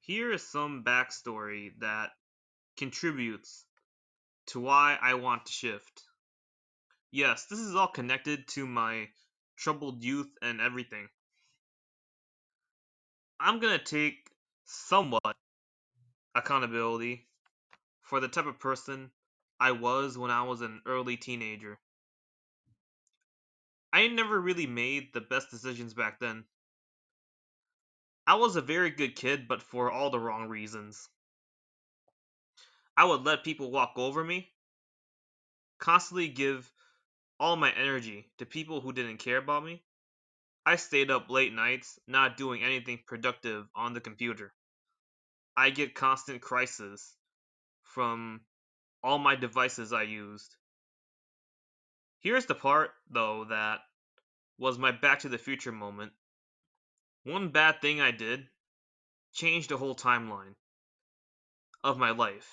Here is some backstory that contributes to why I want to shift. Yes, this is all connected to my troubled youth and everything. I'm gonna take somewhat accountability for the type of person I was when I was an early teenager. I never really made the best decisions back then. I was a very good kid, but for all the wrong reasons. I would let people walk over me, constantly give all my energy to people who didn't care about me. I stayed up late nights, not doing anything productive on the computer. I get constant crisis from all my devices I used. Here's the part, though, that was my Back to the Future moment. One bad thing I did changed the whole timeline of my life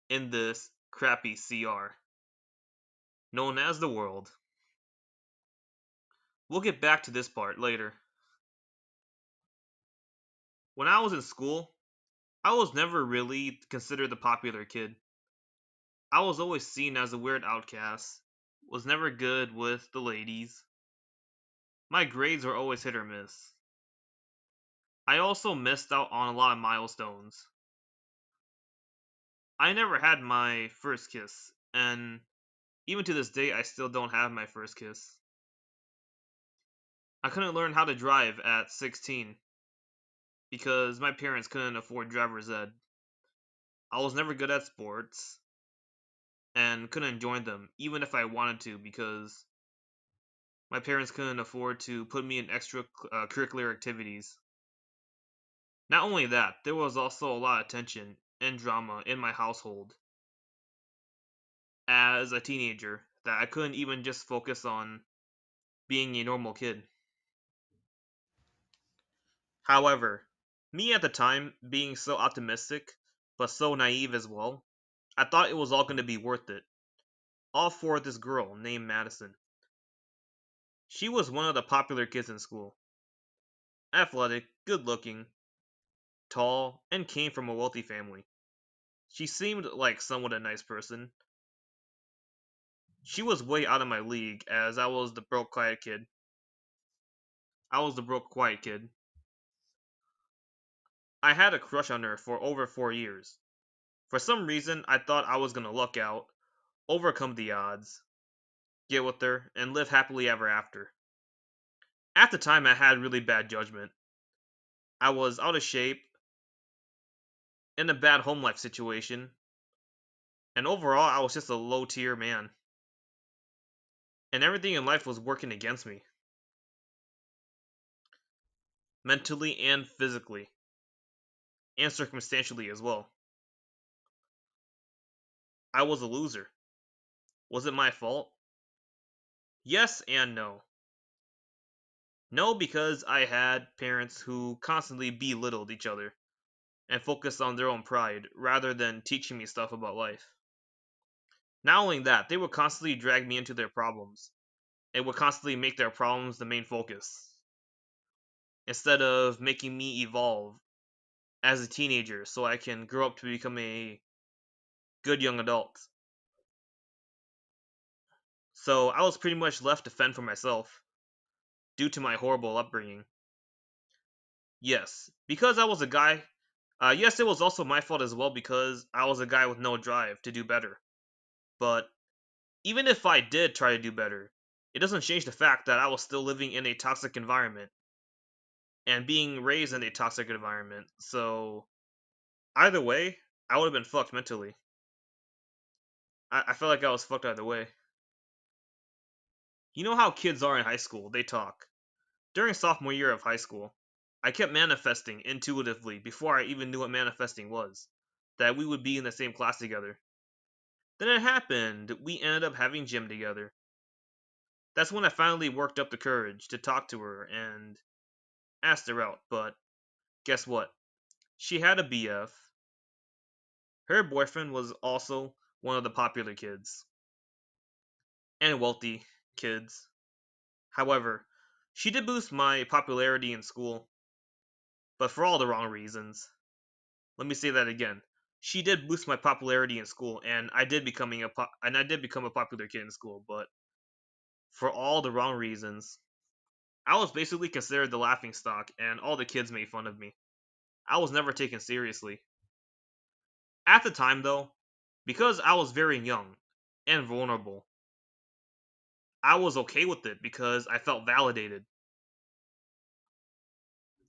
in this crappy CR, known as the world. We'll get back to this part later. When I was in school, I was never really considered the popular kid. I was always seen as a weird outcast, was never good with the ladies. My grades were always hit or miss. I also missed out on a lot of milestones. I never had my first kiss, and even to this day, I still don't have my first kiss. I couldn't learn how to drive at 16 because my parents couldn't afford driver's ed. I was never good at sports and couldn't join them, even if I wanted to, because my parents couldn't afford to put me in extra curricular activities. Not only that, there was also a lot of tension and drama in my household as a teenager that I couldn't even just focus on being a normal kid. However, me at the time being so optimistic but so naive as well, I thought it was all going to be worth it. All for this girl named Madison. She was one of the popular kids in school. Athletic, good looking, tall, and came from a wealthy family. She seemed like somewhat a nice person. She was way out of my league as I was the broke quiet kid. I was the broke quiet kid. I had a crush on her for over 4 years. For some reason, I thought I was gonna luck out, overcome the odds, get with her, and live happily ever after. At the time, I had really bad judgment. I was out of shape, in a bad home life situation, and overall, I was just a low tier man. And everything in life was working against me, mentally and physically, and circumstantially as well. I was a loser. Was it my fault? Yes and no. No, because I had parents who constantly belittled each other and focused on their own pride rather than teaching me stuff about life. Not only that, they would constantly drag me into their problems. It would constantly make their problems the main focus, instead of making me evolve as a teenager so I can grow up to become a good young adult. So I was pretty much left to fend for myself due to my horrible upbringing. Yes, because I was a guy. Yes, it was also my fault as well because I was a guy with no drive to do better. But even if I did try to do better, it doesn't change the fact that I was still living in a toxic environment and being raised in a toxic environment. So either way, I would have been fucked mentally. I felt like I was fucked either way. You know how kids are in high school? They talk. During sophomore year of high school, I kept manifesting intuitively before I even knew what manifesting was, that we would be in the same class together. Then it happened. We ended up having gym together. That's when I finally worked up the courage to talk to her and asked her out, but guess what? She had a BF. Her boyfriend was also one of the popular kids and wealthy kids. However, she did boost my popularity in school, but for all the wrong reasons. Let me say that again. She did boost my popularity in school, and I did become a popular kid in school, but for all the wrong reasons. I was basically considered the laughing stock, and all the kids made fun of me. I was never taken seriously. At the time, though, because I was very young and vulnerable, I was okay with it because I felt validated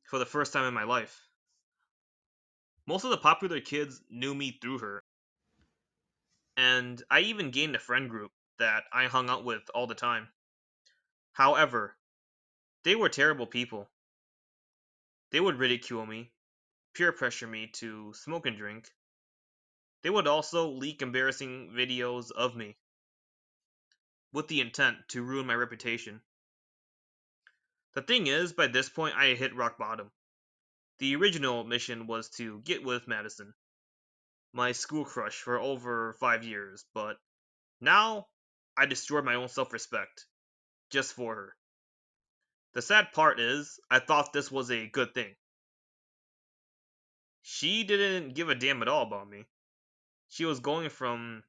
for the first time in my life. Most of the popular kids knew me through her, and I even gained a friend group that I hung out with all the time. However, they were terrible people. They would ridicule me, peer pressure me to smoke and drink. They would also leak embarrassing videos of me with the intent to ruin my reputation. The thing is, by this point, I had hit rock bottom. The original mission was to get with Madison, my school crush for over 5 years, but now I destroyed my own self respect just for her. The sad part is, I thought this was a good thing. She didn't give a damn at all about me. She was going from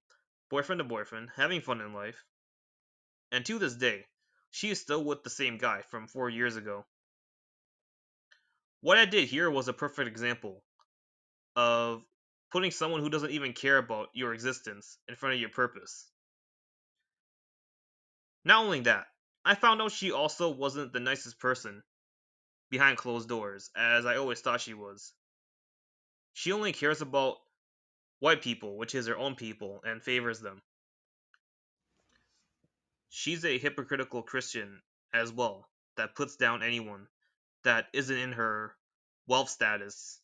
boyfriend to boyfriend, having fun in life, and to this day, she is still with the same guy from 4 years ago. What I did here was a perfect example of putting someone who doesn't even care about your existence in front of your purpose. Not only that, I found out she also wasn't the nicest person behind closed doors, as I always thought she was. She only cares about white people, which is her own people, and favors them. She's a hypocritical Christian as well, that puts down anyone that isn't in her wealth status.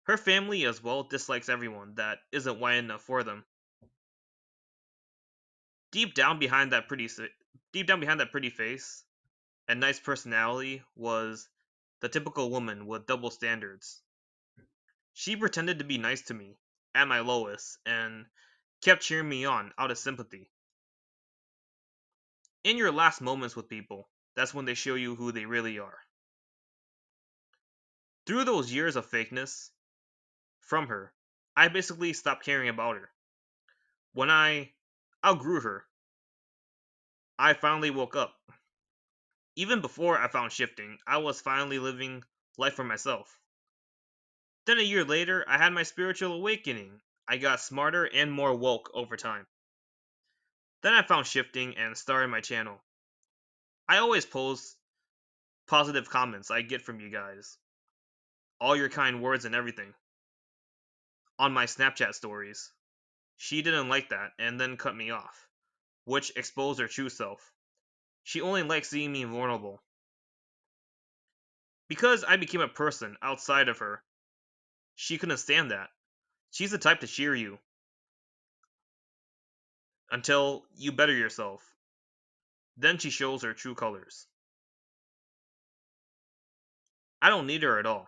Her family as well dislikes everyone that isn't white enough for them. Deep down behind that pretty deep down behind that pretty face and nice personality was the typical woman with double standards. She pretended to be nice to me at my lowest and kept cheering me on out of sympathy. In your last moments with people, that's when they show you who they really are. Through those years of fakeness from her, I basically stopped caring about her. When I outgrew her, I finally woke up. Even before I found shifting, I was finally living life for myself. Then a year later, I had my spiritual awakening. I got smarter and more woke over time. Then I found shifting and started my channel. I always post positive comments I get from you guys, all your kind words and everything, on my Snapchat stories. She didn't like that and then cut me off, which exposed her true self. She only likes seeing me vulnerable. Because I became a person outside of her, she couldn't stand that. She's the type to cheer you until you better yourself. Then she shows her true colors. I don't need her at all.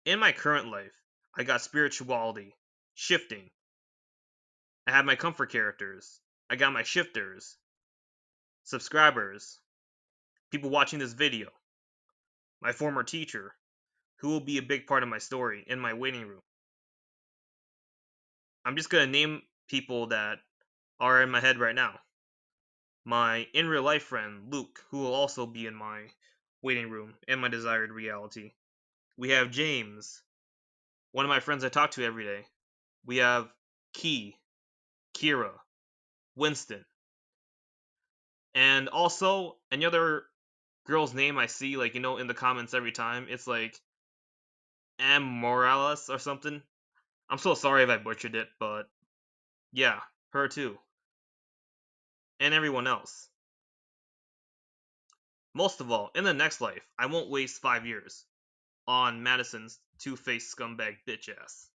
In my current life, I got spirituality, shifting. I have my comfort characters. I got my shifters, subscribers, people watching this video, my former teacher, who will be a big part of my story in my waiting room. I'm just gonna name people that are in my head right now. My in real life friend, Luke, who will also be in my waiting room in my desired reality. We have James, one of my friends I talk to every day. We have Key, Kira, Winston, and also any other girl's name I see, like, in the comments every time. It's like M. Morales or something. I'm so sorry if I butchered it, but yeah, her too. And everyone else. Most of all, in the next life, I won't waste 5 years on Madison's two-faced scumbag bitch ass.